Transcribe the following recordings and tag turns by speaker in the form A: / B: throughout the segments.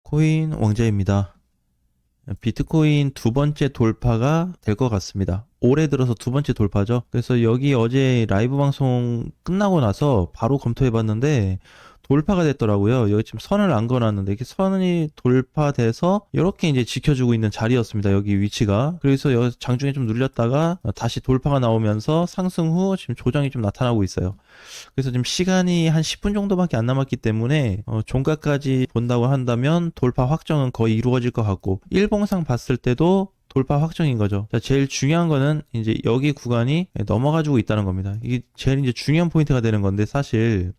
A: 코인 왕자입니다. 비트코인 두 번째 돌파가 될 것 같습니다. 올해 들어서 두 번째 돌파죠. 그래서 여기 어제 라이브 방송 끝나고 나서 바로 검토해 봤는데 돌파가 됐더라고요. 여기 지금 선을 안 그어놨는데 이렇게 선이 돌파돼서 이렇게 이제 지켜주고 있는 자리였습니다. 여기 위치가. 그래서 여기 장중에 좀 눌렸다가 다시 돌파가 나오면서 상승 후 지금 조정이 좀 나타나고 있어요. 그래서 지금 시간이 한 10분 정도밖에 안 남았기 때문에 종가까지 본다고 한다면 돌파 확정은 거의 이루어질 것 같고, 일봉상 봤을 때도 돌파 확정인 거죠. 자, 제일 중요한 거는 이제 여기 구간이 넘어가지고 있다는 겁니다. 이게 제일 이제 중요한 포인트가 되는 건데, 사실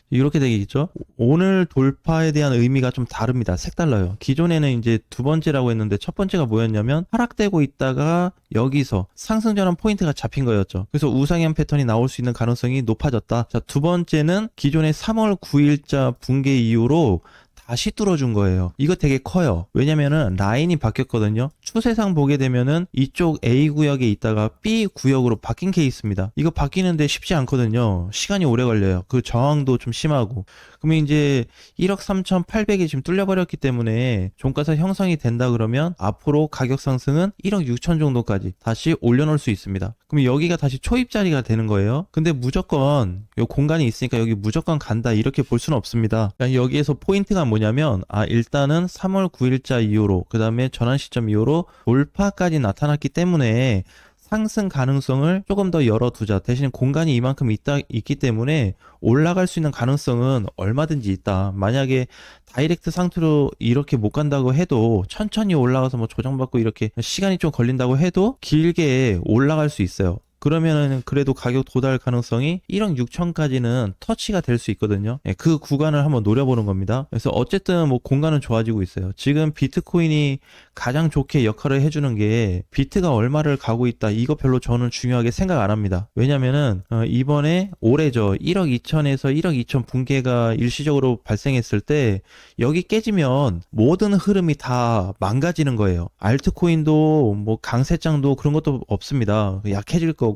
A: 이렇게 되겠죠. 오늘 돌파에 대한 의미가 좀 다릅니다. 색달라요. 기존에는 이제 두 번째라고 했는데 첫 번째가 뭐였냐면 하락되고 있다가 여기서 상승 전환 포인트가 잡힌 거였죠. 그래서 우상향 패턴이 나올 수 있는 가능성이 높아졌다. 자, 두 번째는 기존의 3월 9일자 붕괴 이후로 다시 뚫어준 거예요. 이거 되게 커요. 왜냐면은 라인이 바뀌었거든요. 추세상 보게 되면은 이쪽 A 구역에 있다가 B 구역으로 바뀐 케이스입니다. 이거 바뀌는데 쉽지 않거든요. 시간이 오래 걸려요. 그 저항도 좀 심하고. 그러면 이제 1억 3,800이 지금 뚫려버렸기 때문에 종가상 형성이 된다 그러면 앞으로 가격 상승은 1억 6천 정도까지 다시 올려놓을 수 있습니다. 그럼 여기가 다시 초입 자리가 되는 거예요. 근데 무조건 요 공간이 있으니까 여기 무조건 간다 이렇게 볼 수는 없습니다. 그러니까 여기에서 포인트가 뭐냐면 일단은 3월 9일자 이후로 그 다음에 전환 시점 이후로 돌파까지 나타났기 때문에 상승 가능성을 조금 더 열어두자. 대신 공간이 이만큼 있기 때문에 올라갈 수 있는 가능성은 얼마든지 있다. 만약에 다이렉트 상태로 이렇게 못 간다고 해도 천천히 올라가서 뭐 조정받고 이렇게 시간이 좀 걸린다고 해도 길게 올라갈 수 있어요. 그러면은 그래도 가격 도달 가능성이 1억 6천까지는 터치가 될 수 있거든요. 그 구간을 한번 노려보는 겁니다. 그래서 어쨌든 뭐 공간은 좋아지고 있어요. 지금 비트코인이 가장 좋게 역할을 해주는 게 비트가 얼마를 가고 있다. 이거 별로 저는 중요하게 생각 안 합니다. 왜냐면은 이번에 올해죠. 1억 2천에서 1억 2천 붕괴가 일시적으로 발생했을 때 여기 깨지면 모든 흐름이 다 망가지는 거예요. 알트코인도 뭐 강세장도 그런 것도 없습니다. 약해질 거고,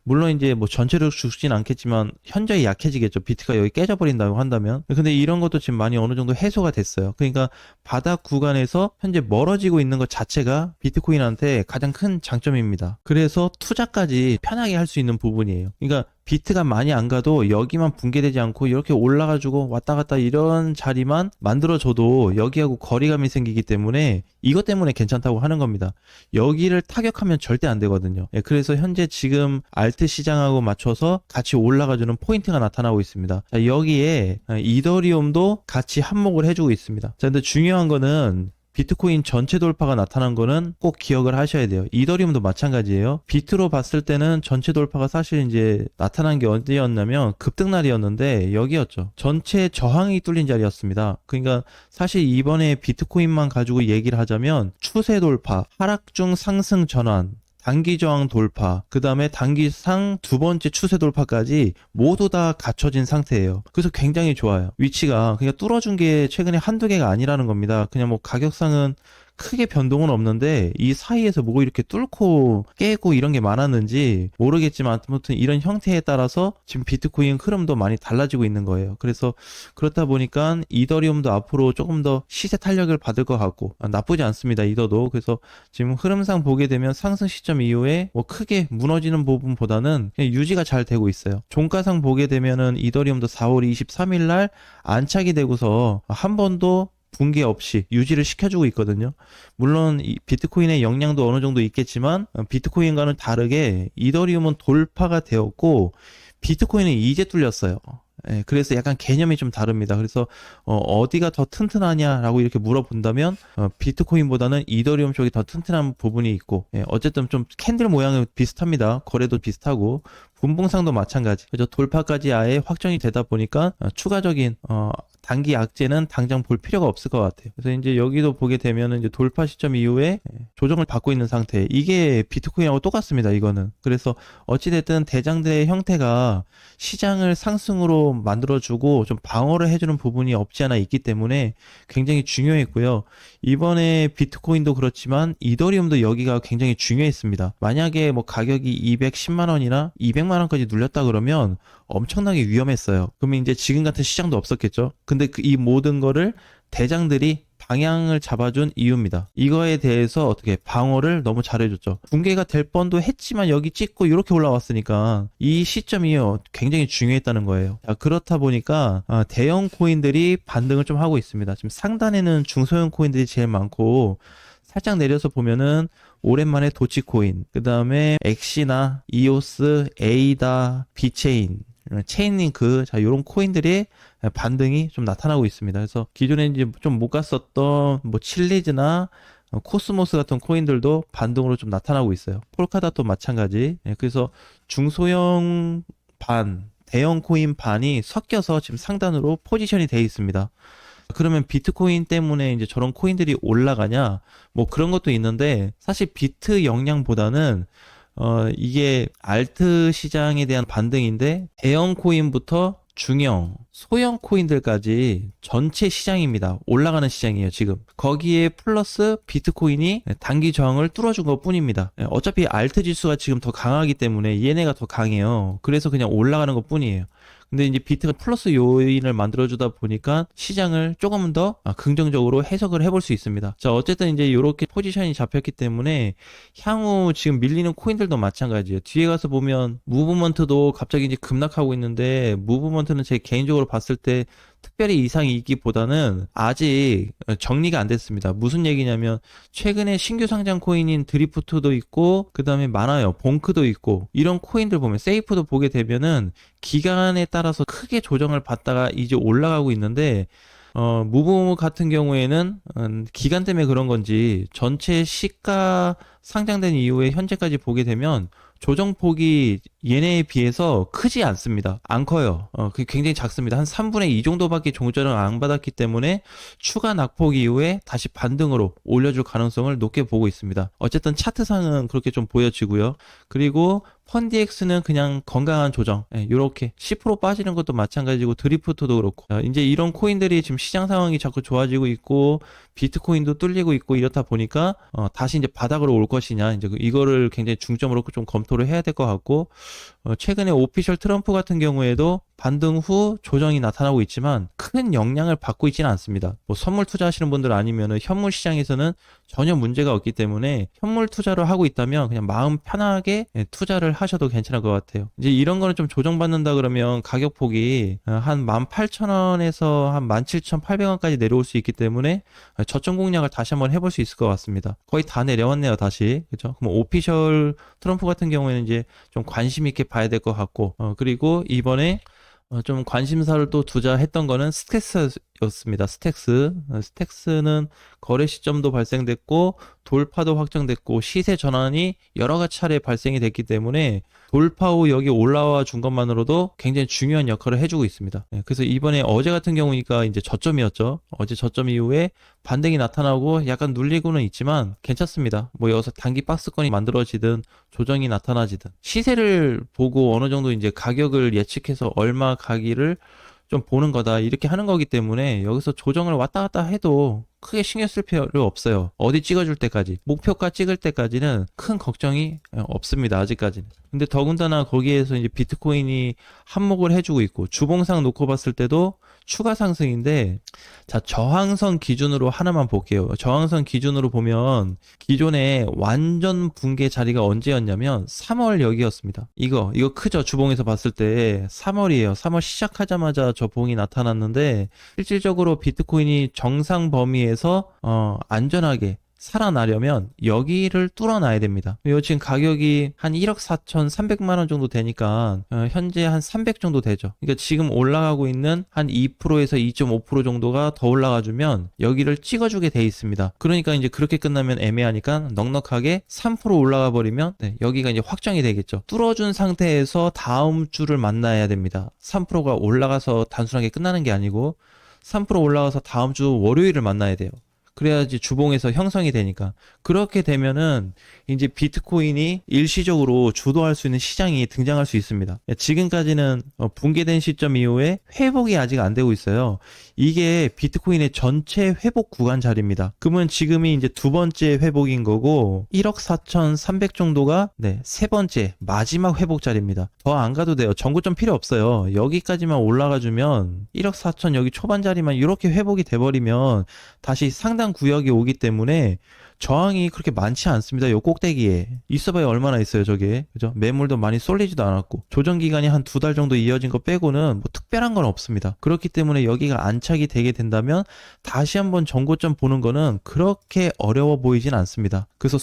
A: 물론 이제 뭐 전체적으로 죽진 않겠지만 현저히 약해지겠죠. 비트가 여기 깨져버린다고 한다면. 근데 이런 것도 지금 많이 어느 정도 해소가 됐어요. 그러니까 바닥 구간에서 현재 멀어지고 있는 것 자체가 비트코인한테 가장 큰 장점입니다. 그래서 투자까지 편하게 할 수 있는 부분이에요. 그러니까 비트가 많이 안 가도 여기만 붕괴되지 않고 이렇게 올라가지고 왔다 갔다 이런 자리만 만들어줘도 여기하고 거리감이 생기기 때문에 이것 때문에 괜찮다고 하는 겁니다. 여기를 타격하면 절대 안 되거든요. 그래서 현재 지금 알트 시장하고 맞춰서 같이 올라가주는 포인트가 나타나고 있습니다. 자, 여기에 이더리움도 같이 한몫을 해주고 있습니다. 자, 근데 중요한 거는 비트코인 전체 돌파가 나타난 거는 꼭 기억을 하셔야 돼요. 이더리움도 마찬가지예요. 비트로 봤을 때는 전체 돌파가 사실 이제 나타난 게 어디였냐면 급등날이었는데 여기였죠. 전체 저항이 뚫린 자리였습니다. 그러니까 사실 이번에 비트코인만 가지고 얘기를 하자면 추세 돌파, 하락 중 상승 전환, 단기 저항 돌파, 그 다음에 단기상 두 번째 추세 돌파까지 모두 다 갖춰진 상태예요. 그래서 굉장히 좋아요. 위치가 그냥 뚫어준 게 최근에 한두 개가 아니라는 겁니다. 그냥 뭐 가격상은 크게 변동은 없는데 이 사이에서 뭐 이렇게 뚫고 깨고 이런 게 많았는지 모르겠지만 아무튼 이런 형태에 따라서 지금 비트코인 흐름도 많이 달라지고 있는 거예요. 그래서 그렇다 보니까 이더리움도 앞으로 조금 더 시세 탄력을 받을 것 같고 나쁘지 않습니다. 이더도. 그래서 지금 흐름상 보게 되면 상승 시점 이후에 뭐 크게 무너지는 부분보다는 그냥 유지가 잘 되고 있어요. 종가상 보게 되면은 이더리움도 4월 23일 날 안착이 되고서 한 번도 붕괴 없이 유지를 시켜주고 있거든요. 물론 이 비트코인의 영향도 어느 정도 있겠지만 비트코인과는 다르게 이더리움은 돌파가 되었고 비트코인은 이제 뚫렸어요. 그래서 약간 개념이 좀 다릅니다. 그래서 어디가 더 튼튼하냐라고 이렇게 물어본다면 비트코인보다는 이더리움 쪽이 더 튼튼한 부분이 있고, 어쨌든 좀 캔들 모양은 비슷합니다. 거래도 비슷하고 분봉상도 마찬가지. 그래서 돌파까지 아예 확정이 되다 보니까 추가적인 단기 악재는 당장 볼 필요가 없을 것 같아요. 그래서 이제 여기도 보게 되면은 이제 돌파 시점 이후에 조정을 받고 있는 상태. 이게 비트코인하고 똑같습니다. 이거는. 그래서 어찌됐든 대장들의 형태가 시장을 상승으로 만들어주고 좀 방어를 해주는 부분이 없지 않아 있기 때문에 굉장히 중요했고요. 이번에 비트코인도 그렇지만 이더리움도 여기가 굉장히 중요했습니다. 만약에 뭐 가격이 210만 원이나 200만 원까지 눌렸다 그러면 엄청나게 위험했어요. 그러면 이제 지금 같은 시장도 없었겠죠. 근데 이 모든 거를 대장들이 방향을 잡아준 이유입니다. 이거에 대해서 어떻게 방어를 너무 잘해줬죠. 붕괴가 될 뻔도 했지만 여기 찍고 이렇게 올라왔으니까 이 시점이요 굉장히 중요했다는 거예요. 자, 그렇다 보니까 대형 코인들이 반등을 좀 하고 있습니다. 지금 상단에는 중소형 코인들이 제일 많고 살짝 내려서 보면은 오랜만에 도치코인, 그 다음에 엑시나 이오스, 에이다, 비체인, 체인링크, 자, 요런 코인들이 반등이 좀 나타나고 있습니다. 그래서 기존에 이제 좀 못 갔었던 뭐 칠리즈나 코스모스 같은 코인들도 반등으로 좀 나타나고 있어요. 폴카닷도 마찬가지. 그래서 중소형 반, 대형 코인 반이 섞여서 지금 상단으로 포지션이 되어 있습니다. 그러면 비트코인 때문에 이제 저런 코인들이 올라가냐? 뭐 그런 것도 있는데 사실 비트 역량보다는 이게 알트 시장에 대한 반등인데 대형 코인부터 중형, 소형 코인들까지 전체 시장입니다. 올라가는 시장이에요, 지금. 거기에 플러스 비트코인이 단기 저항을 뚫어준 것 뿐입니다. 어차피 알트 지수가 지금 더 강하기 때문에 얘네가 더 강해요. 그래서 그냥 올라가는 것 뿐이에요. 근데 이제 비트가 플러스 요인을 만들어주다 보니까 시장을 조금 더 긍정적으로 해석을 해볼 수 있습니다. 자, 어쨌든 이제 이렇게 포지션이 잡혔기 때문에 향후 지금 밀리는 코인들도 마찬가지예요. 뒤에 가서 보면 무브먼트도 갑자기 이제 급락하고 있는데 무브먼트는 제 개인적으로 봤을 때 특별히 이상이 있기보다는 아직 정리가 안 됐습니다. 무슨 얘기냐면 최근에 신규 상장 코인인 드리프트도 있고 그 다음에 많아요. 봉크도 있고 이런 코인들 보면 세이프도 보게 되면은 기간에 따라서 크게 조정을 받다가 이제 올라가고 있는데 무브 같은 경우에는 기간 때문에 그런 건지 전체 시가 상장된 이후에 현재까지 보게 되면 조정폭이 얘네에 비해서 크지 않습니다. 안 커요. 그게 굉장히 작습니다. 한 3분의 2 정도밖에 종전을 안 받았기 때문에 추가 낙폭 이후에 다시 반등으로 올려줄 가능성을 높게 보고 있습니다. 어쨌든 차트상은 그렇게 좀 보여지고요. 그리고 펀디엑스는 그냥 건강한 조정, 이렇게 10% 빠지는 것도 마찬가지고 드리프트도 그렇고 이제 이런 코인들이 지금 시장 상황이 자꾸 좋아지고 있고 비트코인도 뚫리고 있고 이렇다 보니까 다시 이제 바닥으로 올 것이냐 이제 이거를 굉장히 중점으로 좀 검토를 해야 될 것 같고 최근에 오피셜 트럼프 같은 경우에도 반등 후 조정이 나타나고 있지만 큰 영향을 받고 있지는 않습니다. 뭐 선물 투자하시는 분들 아니면은 현물 시장에서는 전혀 문제가 없기 때문에 현물 투자를 하고 있다면 그냥 마음 편하게 투자를 하셔도 괜찮을 것 같아요. 이제 이런 거는 좀 조정받는다 그러면 가격폭이 한 18,000원에서 한 17,800원까지 내려올 수 있기 때문에 저점 공략을 다시 한번 해볼 수 있을 것 같습니다. 거의 다 내려왔네요, 다시. 그죠? 그럼 오피셜 트럼프 같은 경우에는 이제 좀 관심 있게 봐야 될 것 같고, 그리고 이번에 좀 관심사를 또 두자 했던 거는 스택스였습니다. 스택스는 거래 시점도 발생됐고 돌파도 확정됐고 시세 전환이 여러 차례 발생이 됐기 때문에 돌파 후 여기 올라와 준 것만으로도 굉장히 중요한 역할을 해주고 있습니다. 그래서 이번에 어제 같은 경우니까 이제 저점이었죠. 어제 저점 이후에 반등이 나타나고 약간 눌리고는 있지만 괜찮습니다. 뭐 여기서 단기 박스권이 만들어지든 조정이 나타나지든 시세를 보고 어느 정도 이제 가격을 예측해서 얼마 가기를 좀 보는 거다 이렇게 하는 거기 때문에 여기서 조정을 왔다 갔다 해도 크게 신경 쓸 필요 없어요. 어디 찍어줄 때까지 목표가 찍을 때까지는 큰 걱정이 없습니다. 아직까지는. 근데 더군다나 거기에서 이제 비트코인이 한몫을 해주고 있고 주봉상 놓고 봤을 때도 추가 상승인데 자 저항선 기준으로 하나만 볼게요. 저항선 기준으로 보면 기존에 완전 붕괴 자리가 언제였냐면 3월 여기였습니다. 이거 크죠. 주봉에서 봤을 때 3월이에요. 3월 시작하자마자 저 봉이 나타났는데 실질적으로 비트코인이 정상 범위에서 안전하게 살아나려면 여기를 뚫어놔야 됩니다. 요 지금 가격이 한 1억 4,300만 원 정도 되니까 현재 한 300 정도 되죠. 그러니까 지금 올라가고 있는 한 2%에서 2.5% 정도가 더 올라가주면 여기를 찍어주게 돼 있습니다. 그러니까 이제 그렇게 끝나면 애매하니까 넉넉하게 3% 올라가 버리면 여기가 이제 확정이 되겠죠. 뚫어준 상태에서 다음 주를 만나야 됩니다. 3%가 올라가서 단순하게 끝나는 게 아니고 3% 올라가서 다음 주 월요일을 만나야 돼요. 그래야지 주봉에서 형성이 되니까. 그렇게 되면은 이제 비트코인이 일시적으로 주도할 수 있는 시장이 등장할 수 있습니다. 지금까지는 붕괴된 시점 이후에 회복이 아직 안 되고 있어요. 이게 비트코인의 전체 회복 구간 자리입니다. 그러면 지금이 이제 두 번째 회복인 거고 1억 4,300 정도가 세 번째 마지막 회복 자리입니다. 더 안 가도 돼요. 전고점 필요 없어요. 여기까지만 올라가 주면 1억 4천 여기 초반 자리만 이렇게 회복이 돼버리면 다시 상단 구역이 오기 때문에 저항이 그렇게 많지 않습니다. 요 꼭대기에 있어봐야 얼마나 있어요, 저게. 그죠? 매물도 많이 쏠리지도 않았고 조정 기간이 한 2달 정도 이어진 거 빼고는 뭐 특별한 건 없습니다. 그렇기 때문에 여기가 안착이 되게 된다면 다시 한번 전고점 보는 거는 그렇게 어려워 보이진 않습니다. 그래서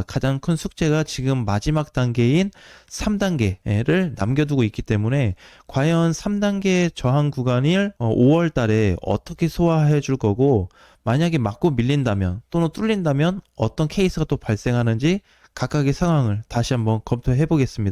A: 가장 큰 숙제가 지금 마지막 단계인 3단계를 남겨두고 있기 때문에 과연 3단계 저항 구간을 5월 달에 어떻게 소화해 줄 거고, 만약에 맞고 밀린다면 또는 뚫린다면 어떤 케이스가 또 발생하는지 각각의 상황을 다시 한번 검토해 보겠습니다.